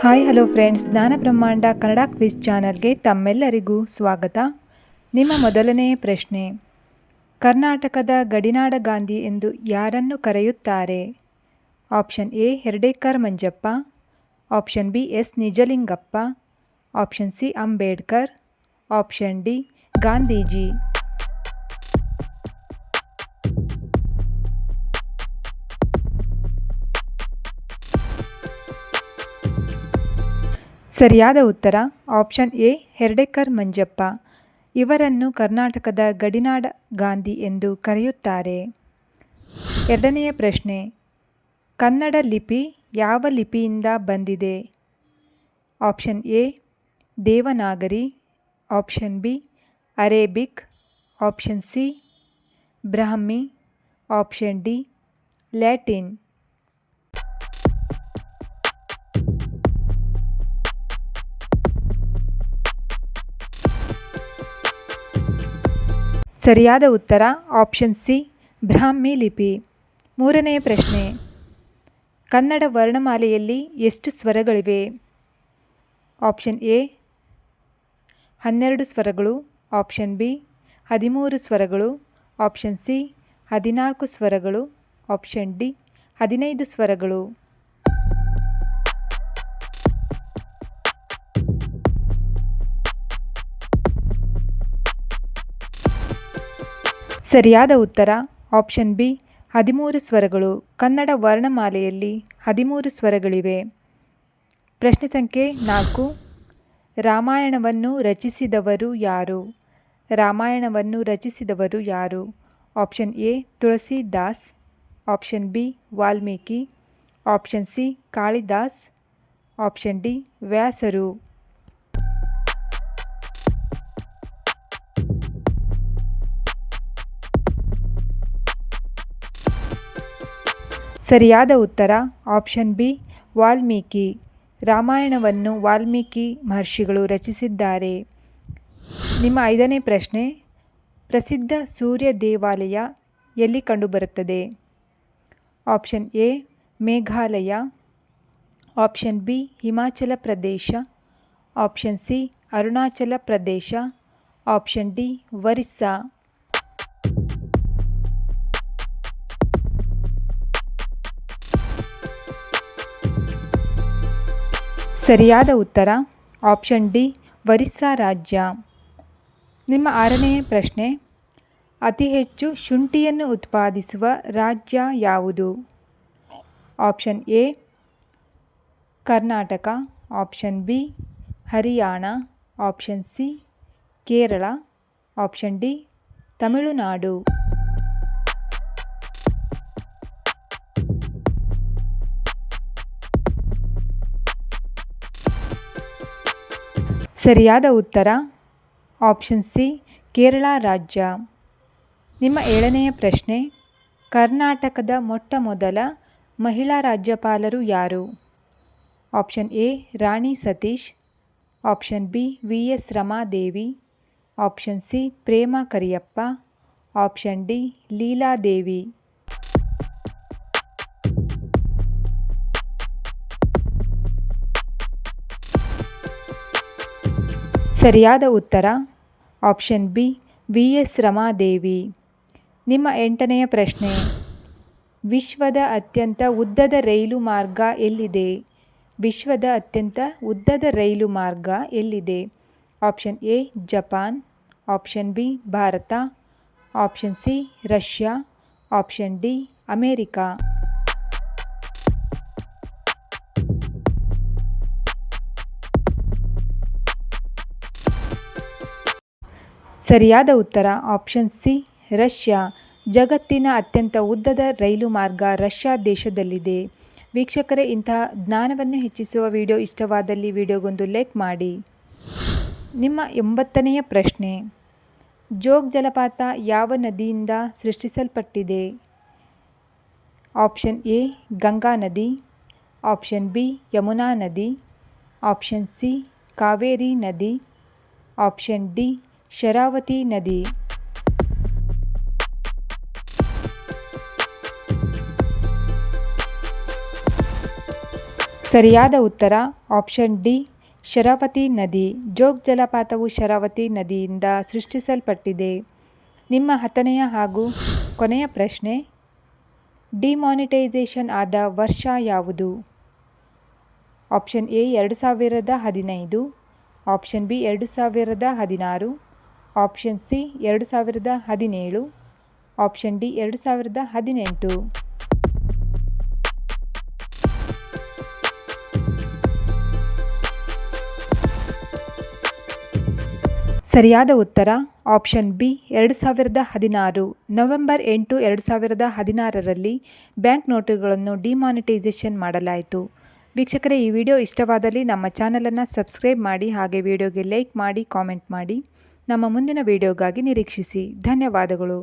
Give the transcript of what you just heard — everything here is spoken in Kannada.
ಹಾಯ್ ಹಲೋ ಫ್ರೆಂಡ್ಸ್, ಜ್ಞಾನ ಬ್ರಹ್ಮಾಂಡ ಕನ್ನಡ ಕ್ವಿಜ್ ಚಾನಲ್ಗೆ ತಮ್ಮೆಲ್ಲರಿಗೂ ಸ್ವಾಗತ. ನಿಮ್ಮ ಮೊದಲನೆಯ ಪ್ರಶ್ನೆ: ಕರ್ನಾಟಕದ ಗಡಿನಾಡ ಗಾಂಧಿ ಎಂದು ಯಾರನ್ನು ಕರೆಯುತ್ತಾರೆ? Option A Hardekar Manjappa, option B S Nijalingappa, option C Ambedkar, option D Gandhiji. ಸರಿಯಾದ ಉತ್ತರ ಆಪ್ಷನ್ ಎ ಹೆರ್ಡೇಕರ್ ಮಂಜಪ್ಪ. ಇವರನ್ನು ಕರ್ನಾಟಕದ ಗಡಿನಾಡ ಗಾಂಧಿ ಎಂದು ಕರೆಯುತ್ತಾರೆ. ಎರಡನೆಯ ಪ್ರಶ್ನೆ: ಕನ್ನಡ ಲಿಪಿ ಯಾವ ಲಿಪಿಯಿಂದ ಬಂದಿದೆ? Option A Devanagari, option B Arabic, option C Brahmi, option D Latin. ಸರಿಯಾದ ಉತ್ತರ ಆಪ್ಷನ್ ಸಿ ಬ್ರಾಹ್ಮಿ ಲಿಪಿ. ಮೂರನೆಯ ಪ್ರಶ್ನೆ: ಕನ್ನಡ ವರ್ಣಮಾಲೆಯಲ್ಲಿ ಎಷ್ಟು ಸ್ವರಗಳಿವೆ? ಆಪ್ಷನ್ ಎ 12 ಸ್ವರಗಳು, ಆಪ್ಷನ್ ಬಿ 13 ಸ್ವರಗಳು, ಆಪ್ಷನ್ ಸಿ 14 ಸ್ವರಗಳು, ಆಪ್ಷನ್ ಡಿ 15 ಸ್ವರಗಳು. ಸರಿಯಾದ ಉತ್ತರ ಆಪ್ಷನ್ ಬಿ 13 ಸ್ವರಗಳು. ಕನ್ನಡ ವರ್ಣಮಾಲೆಯಲ್ಲಿ 13 ಸ್ವರಗಳಿವೆ. ಪ್ರಶ್ನೆ ಸಂಖ್ಯೆ 4: ರಾಮಾಯಣವನ್ನು ರಚಿಸಿದವರು ಯಾರು? ರಾಮಾಯಣವನ್ನು ರಚಿಸಿದವರು ಯಾರು? Option A Tulsidas, option B Valmiki, option C Kalidas, option D ವ್ಯಾಸರು. ಸರಿಯಾದ ಉತ್ತರ ಆಪ್ಷನ್ ಬಿ ವಾಲ್ಮೀಕಿ. ರಾಮಾಯಣವನ್ನು ವಾಲ್ಮೀಕಿ ಮಹರ್ಷಿಗಳು ರಚಿಸಿದ್ದಾರೆ. ನಿಮ್ಮ ಐದನೇ ಪ್ರಶ್ನೆ: ಪ್ರಸಿದ್ಧ ಸೂರ್ಯ ದೇವಾಲಯ ಎಲ್ಲಿ ಕಂಡುಬರುತ್ತದೆ? Option A Meghalaya, option B Himachal Pradesh, option C Arunachal Pradesh, option D Orissa. ಸರಿಯಾದ ಉತ್ತರ ಆಪ್ಷನ್ ಡಿ ಒರಿಸ್ಸಾ ರಾಜ್ಯ. ನಿಮ್ಮ ಆರನೆಯ ಪ್ರಶ್ನೆ: ಅತಿ ಹೆಚ್ಚು ಶುಂಠಿಯನ್ನು ಉತ್ಪಾದಿಸುವ ರಾಜ್ಯ ಯಾವುದು? Option A Karnataka, option B Haryana, option C Kerala, option D Tamil Nadu. ಸರಿಯಾದ ಉತ್ತರ ಆಪ್ಷನ್ ಸಿ ಕೇರಳ ರಾಜ್ಯ. ನಿಮ್ಮ ಏಳನೆಯ ಪ್ರಶ್ನೆ: ಕರ್ನಾಟಕದ ಮೊಟ್ಟ ಮೊದಲ ಮಹಿಳಾ ರಾಜ್ಯಪಾಲರು ಯಾರು? Option A Rani Satish, option B V S Ramadevi, option C Prema Kariyappa, option D Leeladevi. ಸರಿಯಾದ ಉತ್ತರ option B V S Ramadevi. ನಿಮ್ಮ ಎಂಟನೆಯ ಪ್ರಶ್ನೆ: ವಿಶ್ವದ ಅತ್ಯಂತ ಉದ್ದದ ರೈಲು ಮಾರ್ಗ ಎಲ್ಲಿದೆ? ವಿಶ್ವದ ಅತ್ಯಂತ ಉದ್ದದ ರೈಲು ಮಾರ್ಗ ಎಲ್ಲಿದೆ? Option A Japan, option B Bharat, option C Russia, option D America. ಸರಿಯಾದ ಉತ್ತರ ಆಪ್ಷನ್ ಸಿ ರಷ್ಯಾ. ಜಗತ್ತಿನ ಅತ್ಯಂತ ಉದ್ದದ ರೈಲು ಮಾರ್ಗ ರಷ್ಯಾ ದೇಶದಲ್ಲಿದೆ. ವೀಕ್ಷಕರೇ, ಇಂತಹ ಜ್ಞಾನವನ್ನು ಹೆಚ್ಚಿಸುವ ವಿಡಿಯೋ ಇಷ್ಟವಾದಲ್ಲಿ ವಿಡಿಯೋಗೊಂದು ಲೈಕ್ ಮಾಡಿ. ನಿಮ್ಮ 9ನೆಯ ಪ್ರಶ್ನೆ: ಜೋಗ್ ಜಲಪಾತ ಯಾವ ನದಿಯಿಂದ ಸೃಷ್ಟಿಸಲ್ಪಟ್ಟಿದೆ? ಆಪ್ಷನ್ ಎ ಗಂಗಾ ನದಿ, ಆಪ್ಷನ್ ಬಿ ಯಮುನಾ ನದಿ, ಆಪ್ಷನ್ ಸಿ ಕಾವೇರಿ ನದಿ, ಆಪ್ಷನ್ ಡಿ ಶರಾವತಿ ನದಿ. ಸರಿಯಾದ ಉತ್ತರ ಆಪ್ಷನ್ ಡಿ ಶರಾವತಿ ನದಿ. ಜೋಗ್ ಜಲಪಾತವು ಶರಾವತಿ ನದಿಯಿಂದ ಸೃಷ್ಟಿಸಲ್ಪಟ್ಟಿದೆ. ನಿಮ್ಮ 10ನೆಯ ಹಾಗೂ ಕೊನೆಯ ಪ್ರಶ್ನೆ, ಡಿಮಾನಿಟೈಸೇಷನ್ ಆದ ವರ್ಷ ಯಾವುದು? Option A 2015, option B 2016, option C 2017, option D 2018. ಸರಿಯಾದ ಉತ್ತರ ಆಪ್ಷನ್ ಬಿ 2016. ನವೆಂಬರ್ 8, 2016ರಲ್ಲಿ ಬ್ಯಾಂಕ್ ನೋಟುಗಳನ್ನು ಡಿಮಾನಿಟೈಸೇಷನ್ ಮಾಡಲಾಯಿತು. ವೀಕ್ಷಕರೇ, ಈ ವಿಡಿಯೋ ಇಷ್ಟವಾದಲ್ಲಿ ನಮ್ಮ ಚಾನಲನ್ನು ಸಬ್ಸ್ಕ್ರೈಬ್ ಮಾಡಿ, ಹಾಗೆ ವಿಡಿಯೋಗೆ ಲೈಕ್ ಮಾಡಿ, ಕಾಮೆಂಟ್ ಮಾಡಿ. ನಮ್ಮ ಮುಂದಿನ ವಿಡಿಯೋಗಾಗಿ ನಿರೀಕ್ಷಿಸಿ. ಧನ್ಯವಾದಗಳು.